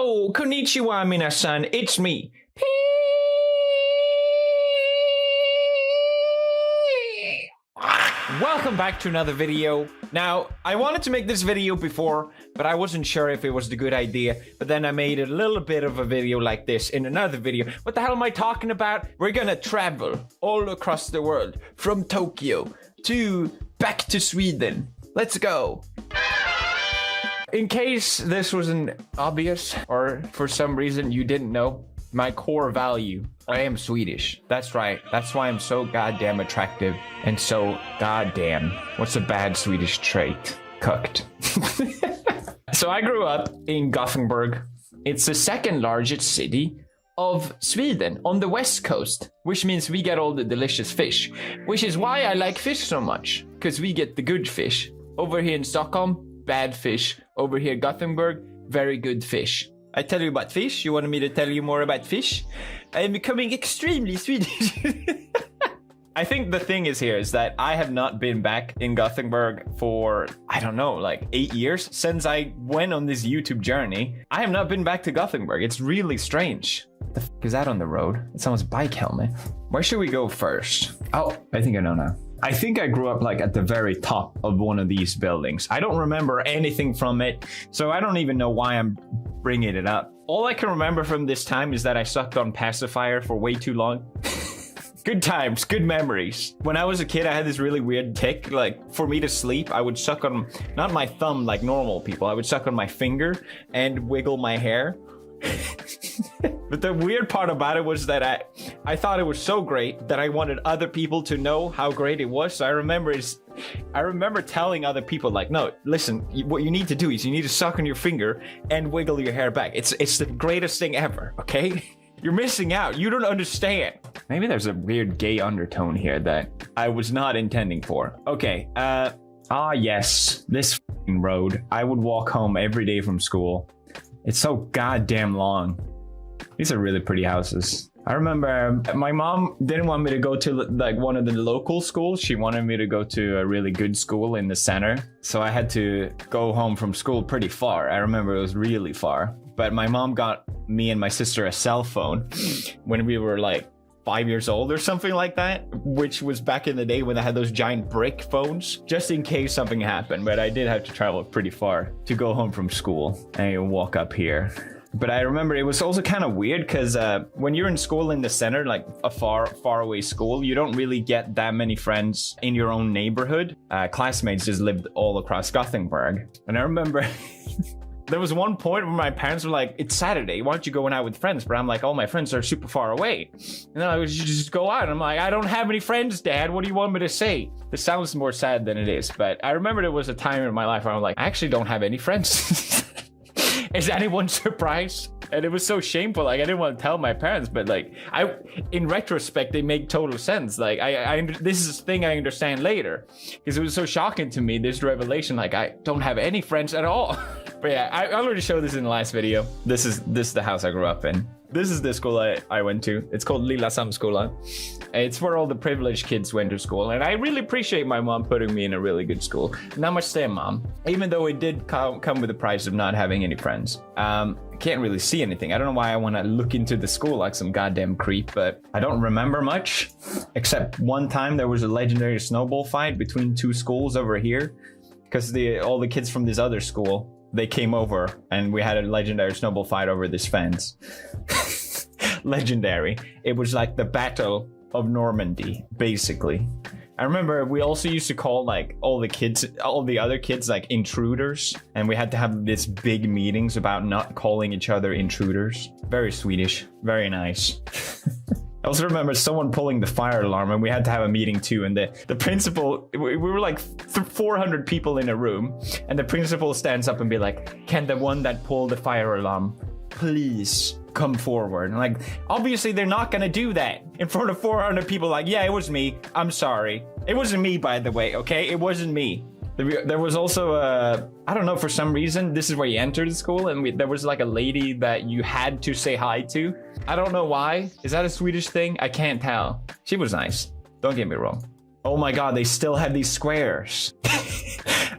Yo, konnichiwa minasan, it's me. Welcome back to another video. Now, I wanted to make this video before, but I wasn't sure if it was the good idea. But then I made a little bit of a video like this in another video. What the hell am I talking about? We're gonna travel all across the world, from Tokyo to back to Sweden. Let's go. In case this wasn't obvious, or for some reason you didn't know, my core value, I am Swedish. That's right. That's why I'm so goddamn attractive and so goddamn, what's a bad Swedish trait? Cooked. So I grew up in Gothenburg. It's the second largest city of Sweden on the west coast, which means we get all the delicious fish, which is why I like fish so much, because we get the good fish. Over here in Stockholm, bad fish. Over here in Gothenburg, very good fish. I tell you about fish. You wanted me to tell you more about fish? I am becoming extremely Swedish. I think the thing is here is that I have not been back in Gothenburg for, I don't know, like 8 years since I went on this YouTube journey. I have not been back to Gothenburg. It's really strange. What the f is that on the road? It's someone's bike helmet. Where should we go first? Oh, I think I know now. I think I grew up like at the very top of one of these buildings. I don't remember anything from it, so I don't even know why I'm bringing it up. All I can remember from this time is that I sucked on pacifier for way too long. Good times, good memories. When I was a kid, I had this really weird tick. Like, for me to sleep, I would suck on, not my thumb like normal people, I would suck on my finger and wiggle my hair. But the weird part about it was that I thought it was so great that I wanted other people to know how great it was. So I remember telling other people, like, no, listen, what you need to do is you need to suck on your finger and wiggle your hair back. It's the greatest thing ever, okay? You're missing out. You don't understand. Maybe there's a weird gay undertone here that I was not intending for. Okay, yes, this f***ing road. I would walk home every day from school. It's so goddamn long. These are really pretty houses. I remember my mom didn't want me to go to like one of the local schools. She wanted me to go to a really good school in the center. So I had to go home from school pretty far. I remember it was really far. But my mom got me and my sister a cell phone when we were like 5 years old or something like that, which was back in the day when I had those giant brick phones, just in case something happened. But I did have to travel pretty far to go home from school and walk up here. But I remember it was also kind of weird because when you're in school in the center, like a far away school, you don't really get that many friends in your own neighborhood. Classmates just lived all across Gothenburg. And I remember there was one point where my parents were like, it's Saturday, why don't you go out with friends? But I'm like, all my friends are super far away. And then I was just go out. And I'm like, I don't have any friends, Dad. What do you want me to say? This sounds more sad than it is. But I remember there was a time in my life where I'm like, I actually don't have any friends. Is anyone surprised? And it was so shameful. Like, I didn't want to tell my parents, but like, in retrospect, they make total sense. Like, this is a thing I understand later, because it was so shocking to me, this revelation. Like, I don't have any friends at all. But yeah, I already showed this in the last video. This is the house I grew up in. This is the school I went to. It's called Lilla Samskolan. It's where all the privileged kids went to school. And I really appreciate my mom putting me in a really good school. Namaste, Mom. Even though it did come with the price of not having any friends. I can't really see anything. I don't know why I want to look into the school like some goddamn creep, but I don't remember much. Except one time there was a legendary snowball fight between two schools over here. Because all the kids from this other school, they came over and we had a legendary snowball fight over this fence. Legendary. It was like the Battle of Normandy, basically. I remember we also used to call like all the other kids like intruders. And we had to have this big meetings about not calling each other intruders. Very Swedish, very nice. I also remember someone pulling the fire alarm and we had to have a meeting too. And the principal, we were like 400 people in a room. And the principal stands up and be like, can the one that pulled the fire alarm please come forward? And like, obviously they're not going to do that in front of 400 people. Like, yeah, it was me. I'm sorry. It wasn't me, by the way. Okay. It wasn't me. There was also I don't know, for some reason, this is where you entered the school, and there was like a lady that you had to say hi to. I don't know why. Is that a Swedish thing? I can't tell. She was nice. Don't get me wrong. Oh my God, they still have these squares.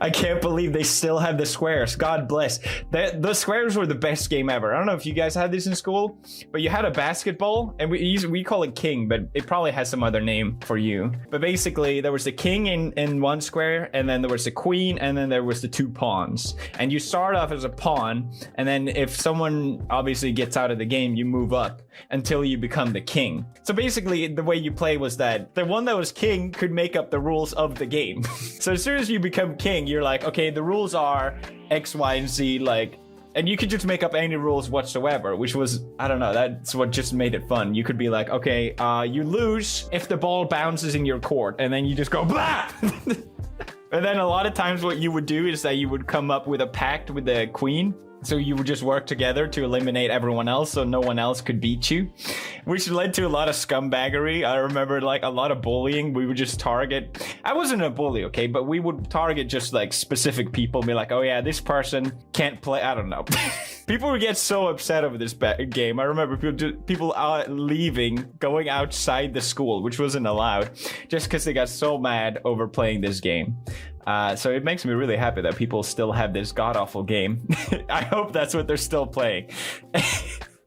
I can't believe they still have the squares. God bless. The squares were the best game ever. I don't know if you guys had this in school, but you had a basketball, and we call it king, but it probably has some other name for you. But basically, there was the king in one square, and then there was the queen, and then there was the two pawns. And you start off as a pawn, and then if someone obviously gets out of the game, you move up until you become the king. So basically, the way you play was that the one that was king could make up the rules of the game. So as soon as you become king, you're like, okay, the rules are X, Y, and Z, like, and you could just make up any rules whatsoever, which was, I don't know, that's what just made it fun. You could be like, okay, you lose if the ball bounces in your court, and then you just go, blah! And then a lot of times what you would do is that you would come up with a pact with the queen. So you would just work together to eliminate everyone else so no one else could beat you, which led to a lot of scumbaggery. I remember like a lot of bullying. We would just target, I wasn't a bully, okay, but we would target just like specific people, be like, oh yeah, this person can't play, I don't know. People would get so upset over this game. I remember people leaving, going outside the school, which wasn't allowed, just because they got so mad over playing this game. So it makes me really happy that people still have this god-awful game. I hope that's what they're still playing.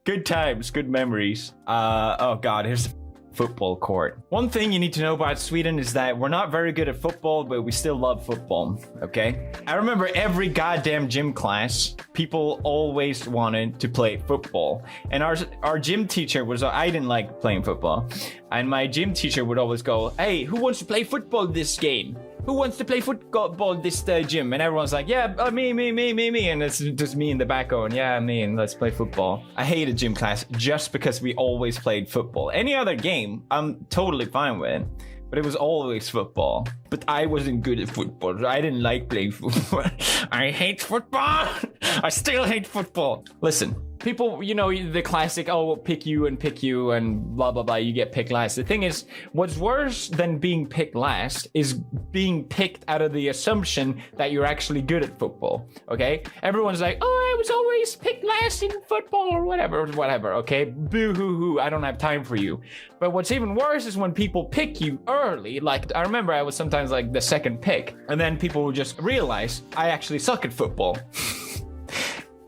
Good times, good memories. Oh god, here's the football court. One thing you need to know about Sweden is that we're not very good at football, but we still love football, okay? I remember every goddamn gym class, people always wanted to play football. And our gym teacher was, I didn't like playing football. And my gym teacher would always go, hey, who wants to play football this game? Who wants to play football this gym? And everyone's like, yeah, me. And it's just me in the back going, yeah, me, and let's play football. I hated gym class just because we always played football. Any other game, I'm totally fine with. But it was always football. But I wasn't good at football. I didn't like playing football. I hate football. I still hate football. Listen, people, you know, the classic, oh, pick you and blah, blah, blah, you get picked last. The thing is, what's worse than being picked last is being picked out of the assumption that you're actually good at football, okay? Everyone's like, oh, I was always picked last in football or whatever, okay? Boo-hoo-hoo, I don't have time for you. But what's even worse is when people pick you early. Like, I remember I was sometimes like the second pick, and then people would just realize I actually suck at football.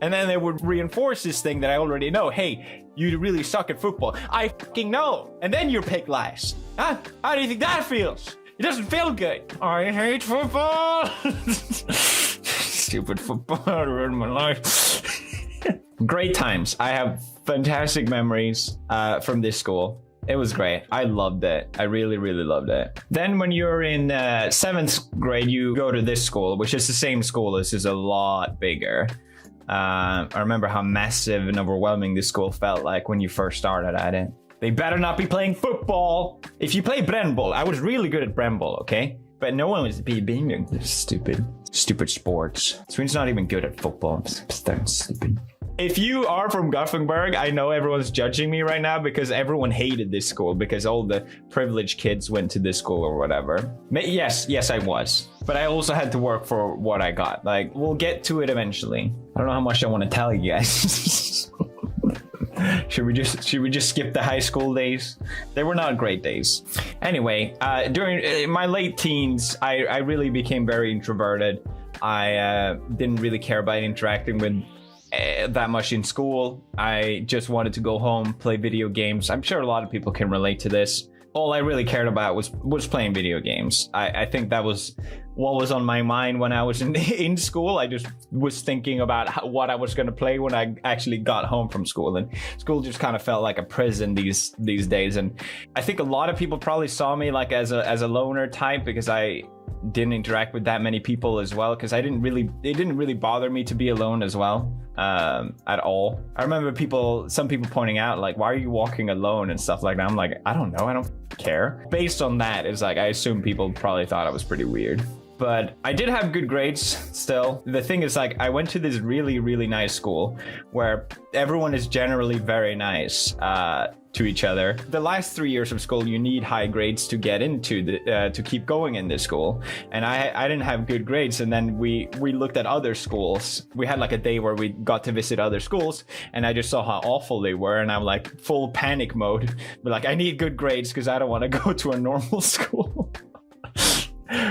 And then they would reinforce this thing that I already know. Hey, you really suck at football. I fucking know. And then you're picked last. Huh? How do you think that feels? It doesn't feel good. I hate football. Stupid football ruined my life. Great times. I have fantastic memories from this school. It was great. I loved it. I really, really loved it. Then when you're in 7th grade, you go to this school, which is the same school. This is a lot bigger. I remember how massive and overwhelming this school felt like when you first started at it. They better not be playing football. If you play Brännboll, I was really good at Brännboll, okay? But no one was being stupid sports. Sweden's not even good at football. It's stupid. If you are from Gothenburg, I know everyone's judging me right now because everyone hated this school because all the privileged kids went to this school or whatever. Yes, I was. But I also had to work for what I got. Like, we'll get to it eventually. I don't know how much I want to tell you guys. Should we just skip the high school days? They were not great days. Anyway, during my late teens, I really became very introverted. I didn't really care about interacting with that much in school. I just wanted to go home, play video games. I'm sure a lot of people can relate to this. All I really cared about was playing video games. I think that was what was on my mind when I was in school. I just was thinking about what I was going to play when I actually got home from school, and school just kind of felt like a prison these days. And I think a lot of people probably saw me like as a loner type because I didn't interact with that many people as well, because it didn't really bother me to be alone as well at all. I remember some people pointing out like, why are you walking alone and stuff like that. I'm like, I don't know, I don't care. Based on that, it's like I assume people probably thought I was pretty weird. But I did have good grades still. The thing is, like, I went to this really, really nice school where everyone is generally very nice to each other. The last 3 years of school, you need high grades to get into to keep going in this school. And I didn't have good grades. And then we looked at other schools. We had like a day where we got to visit other schools, and I just saw how awful they were. And I'm like full panic mode. But like, I need good grades because I don't want to go to a normal school.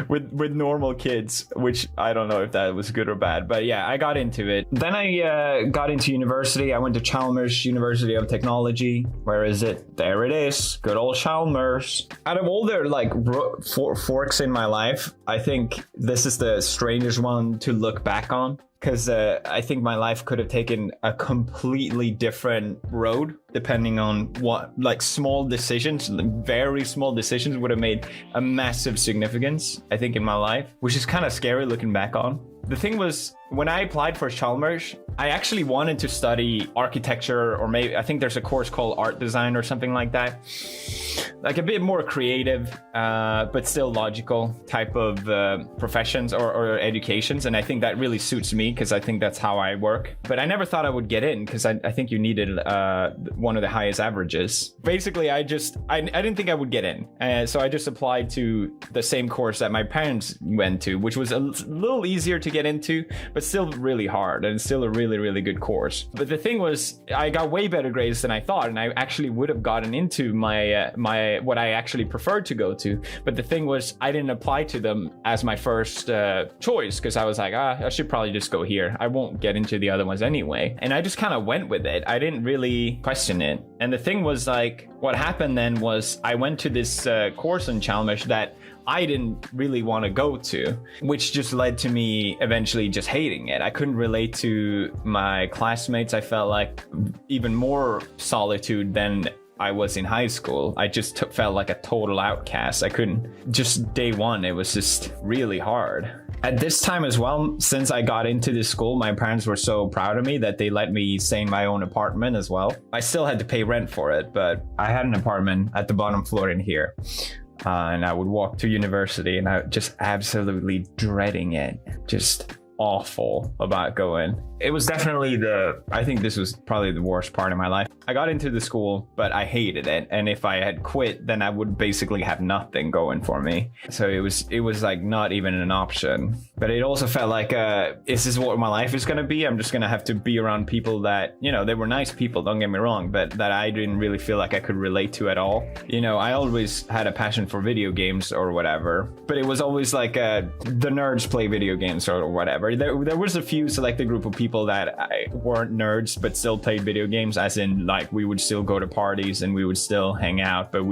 with normal kids, which I don't know if that was good or bad, but yeah, I got into it. Then I got into university. I went to Chalmers University of Technology. Where is it? There it is. Good old Chalmers. Out of all the like forks in my life, I think this is the strangest one to look back on. Because I think my life could have taken a completely different road depending on what, like small decisions, very small decisions would have made a massive significance, I think, in my life, which is kind of scary looking back on. The thing was, when I applied for Chalmers, I actually wanted to study architecture, or maybe I think there's a course called art design or something like that. Like a bit more creative, but still logical type of professions or educations. And I think that really suits me because I think that's how I work. But I never thought I would get in because I think you needed one of the highest averages. Basically, I didn't think I would get in. So I just applied to the same course that my parents went to, which was a little easier to get into, but still really hard, and still a really, really good course. But the thing was, I got way better grades than I thought, and I actually would have gotten into my what I actually preferred to go to. But the thing was, I didn't apply to them as my first choice, because I was like, I should probably just go here. I won't get into the other ones anyway. And I just kind of went with it. I didn't really question it. And the thing was, like, what happened then was I went to this course in Chalmers that I didn't really want to go to, which just led to me eventually just hating it. I couldn't relate to my classmates. I felt like even more solitude than I was in high school. I just felt like a total outcast. I couldn't, just day one, it was just really hard. At this time as well, since I got into this school, my parents were so proud of me that they let me stay in my own apartment as well. I still had to pay rent for it, but I had an apartment at the bottom floor in here. And I would walk to university, and I just absolutely dreading it. Just awful about going. It was definitely I think this was probably the worst part of my life. I got into the school, but I hated it. And if I had quit, then I would basically have nothing going for me. So it was like not even an option. But it also felt like, is this what my life is going to be? I'm just going to have to be around people that, you know, they were nice people, don't get me wrong, but that I didn't really feel like I could relate to at all. You know, I always had a passion for video games or whatever, but it was always like the nerds play video games or whatever. There was a few selected group of people that weren't nerds but still played video games, as in like we would still go to parties and we would still hang out, but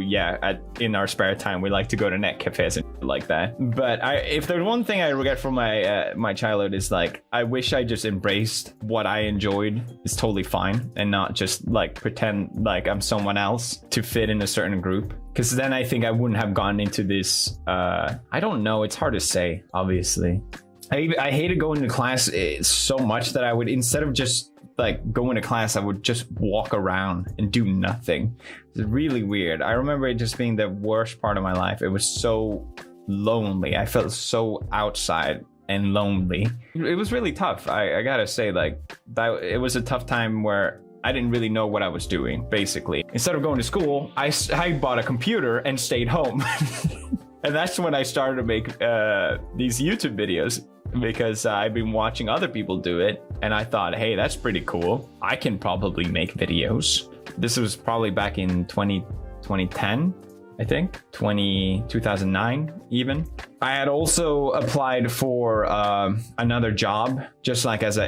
in our spare time we like to go to net cafes and like that. But if there's one thing I regret from my childhood, is like I wish I just embraced what I enjoyed is totally fine, and not just like pretend like I'm someone else to fit in a certain group, because then I think I wouldn't have gone into this I don't know, it's hard to say, obviously. I hated going to class so much that I would, instead of just like going to class, I would just walk around and do nothing. It's really weird. I remember it just being the worst part of my life. It was so lonely. I felt so outside and lonely. It was really tough. I gotta say, like, that it was a tough time where I didn't really know what I was doing, basically. Instead of going to school, I bought a computer and stayed home. And that's when I started to make these YouTube videos, because I've been watching other people do it, and I thought, hey, that's pretty cool. I can probably make videos. This was probably back in 2010, I think, 2009 even. I had also applied for another job, just like as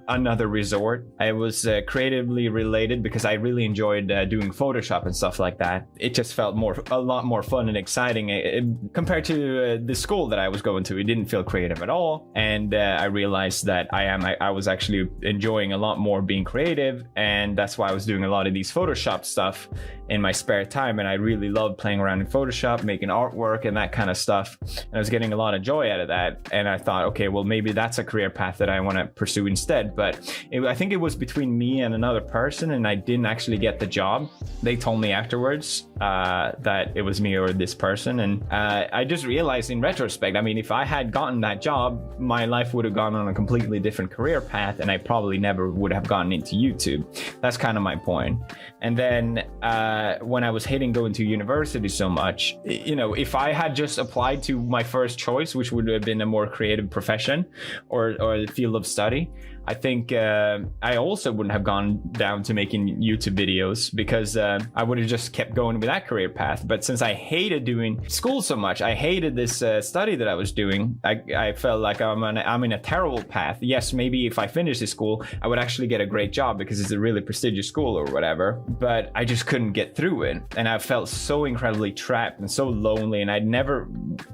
another resort. I was creatively related because I really enjoyed doing Photoshop and stuff like that. It just felt a lot more fun and exciting compared to the school that I was going to. It didn't feel creative at all, and I realized that I was actually enjoying a lot more being creative, and that's why I was doing a lot of these Photoshop stuff in my spare time. And I really loved playing around in Photoshop, making artwork and that kind of stuff. And I was getting a lot of joy out of that. And I thought, okay, well, maybe that's a career path that I want to pursue instead. But I think it was between me and another person, and I didn't actually get the job. They told me afterwards that it was me or this person. And I just realized in retrospect, I mean, if I had gotten that job, my life would have gone on a completely different career path, and I probably never would have gotten into YouTube. That's kind of my point. And then when I was hating going to university so much, you know, if I had just applied to my first choice, which would have been a more creative profession or the field of study, I think I also wouldn't have gone down to making YouTube videos because I would have just kept going with that career path. But since I hated doing school so much, I hated this study that I was doing. I felt like I'm in a terrible path. Yes, maybe if I finish this school, I would actually get a great job because it's a really prestigious school or whatever. But I just couldn't get through it. And I felt so incredibly trapped and so lonely. And I'd never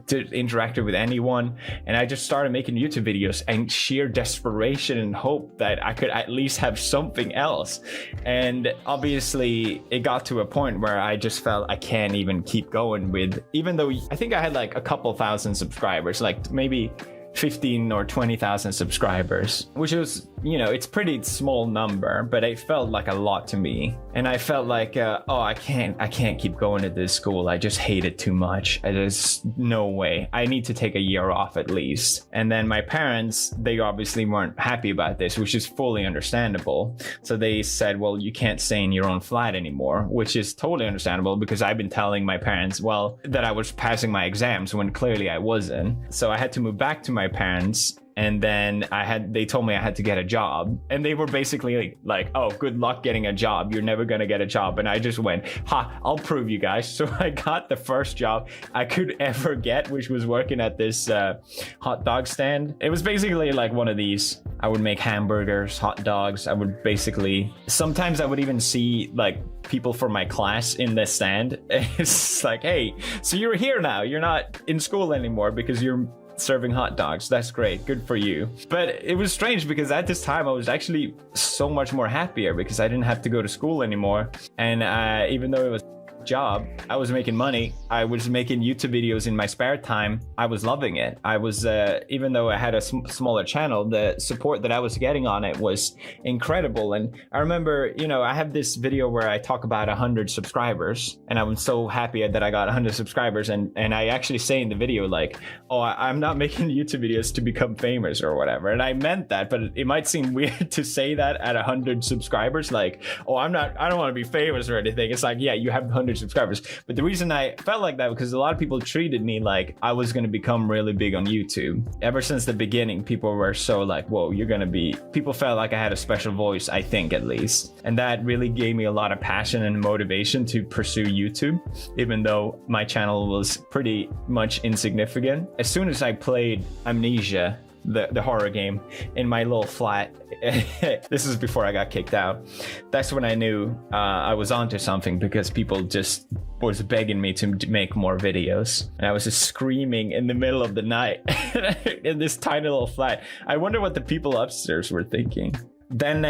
interacted with anyone. And I just started making YouTube videos and sheer desperation and hope that I could at least have something else. And obviously it got to a point where I just felt I can't even keep going with, even though I think I had like a couple thousand subscribers, like maybe 15 or 20,000 subscribers, which was, you know, it's pretty small number, but it felt like a lot to me. And I felt like, oh, I can't keep going to this school. I just hate it too much. There's no way. I need to take a year off at least. And then my parents, they obviously weren't happy about this, which is fully understandable. So they said, well, you can't stay in your own flat anymore, which is totally understandable because I've been telling my parents, well, that I was passing my exams when clearly I wasn't. So I had to move back to my parents. And then they told me I had to get a job, and they were basically like, oh, good luck getting a job. You're never going to get a job. And I just went, I'll prove you guys. So I got the first job I could ever get, which was working at this hot dog stand. It was basically like one of these. I would make hamburgers, hot dogs. I would sometimes I would even see like people from my class in the stand. It's like, hey, so you're here now. You're not in school anymore because you're serving hot dogs. That's great. Good for you. But it was strange because at this time I was actually so much more happier because I didn't have to go to school anymore. And even though it was job, I was making money. I was making YouTube videos in my spare time. I was loving it. I was even though I had a smaller channel, the support that I was getting on it was incredible. And I remember, you know, I have this video where I talk about 100 subscribers, and I'm so happy that I got 100 subscribers. And I actually say in the video like, oh, I'm not making YouTube videos to become famous or whatever. And I meant that, but it might seem weird to say that at 100 subscribers, like, oh, I don't want to be famous or anything. It's like, yeah, you have 100 subscribers. But the reason I felt like that because a lot of people treated me like I was going to become really big on YouTube. Ever since the beginning, people were so like, whoa, people felt like I had a special voice, I think at least. And that really gave me a lot of passion and motivation to pursue YouTube, even though my channel was pretty much insignificant. As soon as I played Amnesia, the horror game, in my little flat, this is before I got kicked out, that's when I knew I was onto something, because people just was begging me to make more videos, and I was just screaming in the middle of the night in this tiny little flat. I wonder what the people upstairs were thinking. Then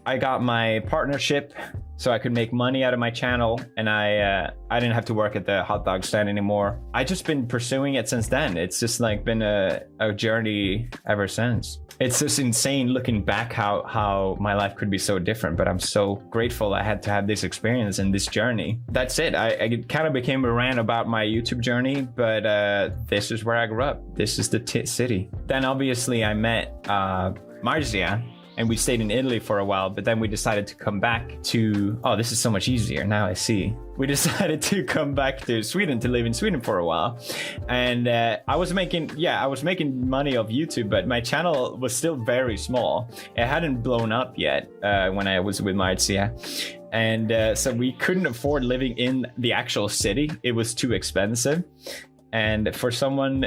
I got my partnership, so I could make money out of my channel, and I didn't have to work at the hot dog stand anymore. I just been pursuing it since then. It's just like been a journey ever since. It's just insane looking back how my life could be so different, but I'm so grateful I had to have this experience and this journey. That's it. I kind of became a rant about my YouTube journey, but this is where I grew up. This is the city. Then obviously I met Marzia, and we stayed in Italy for a while, but then we decided to come back to, oh, this is so much easier. Now I see. We decided to come back to Sweden to live in Sweden for a while. And I was making money off YouTube, but my channel was still very small. It hadn't blown up yet when I was with Marzia. And so we couldn't afford living in the actual city. It was too expensive. And for someone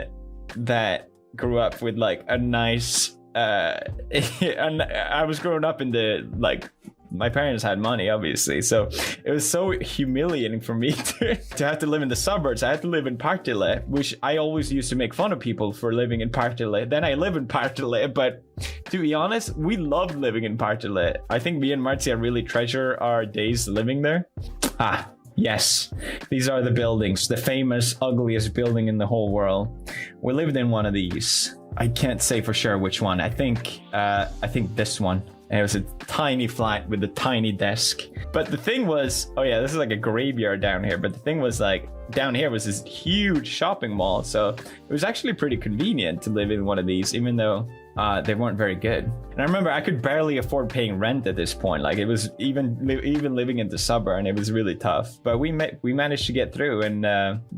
that grew up with like a nice, and I was growing up in the, like, my parents had money, obviously, so it was so humiliating for me to have to live in the suburbs. I had to live in Partille, which I always used to make fun of people for living in Partille. Then I live in Partille, but to be honest, we loved living in Partille. I think me and Marzia really treasure our days living there. Yes, these are the buildings, the famous, ugliest building in the whole world. We lived in one of these. I can't say for sure which one. I think this one. And it was a tiny flat with a tiny desk. But the thing was, oh yeah, this is like a graveyard down here. But the thing was, like, down here was this huge shopping mall. So it was actually pretty convenient to live in one of these, even though they weren't very good. And I remember I could barely afford paying rent at this point. Like, it was even living in the suburb, and it was really tough. But we managed to get through. And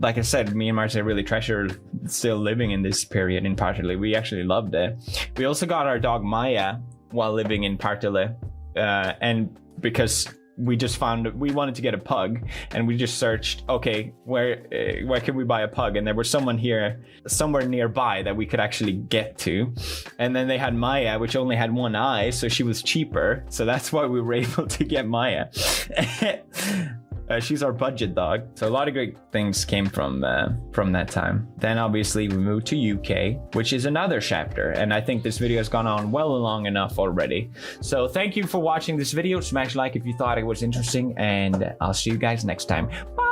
like I said, me and Marcia really treasure still living in this period in Partille. We actually loved it. We also got our dog Maya, while living in Partille, and because we just found we wanted to get a pug, and we just searched, okay, where can we buy a pug? And there was someone here somewhere nearby that we could actually get to, and then they had Maya, which only had one eye, so she was cheaper, so that's why we were able to get Maya. She's our budget dog. So a lot of great things came from that time. Then obviously we moved to UK, which is another chapter. And I think this video has gone on well long enough already. So thank you for watching this video. Smash like if you thought it was interesting, and I'll see you guys next time. Bye.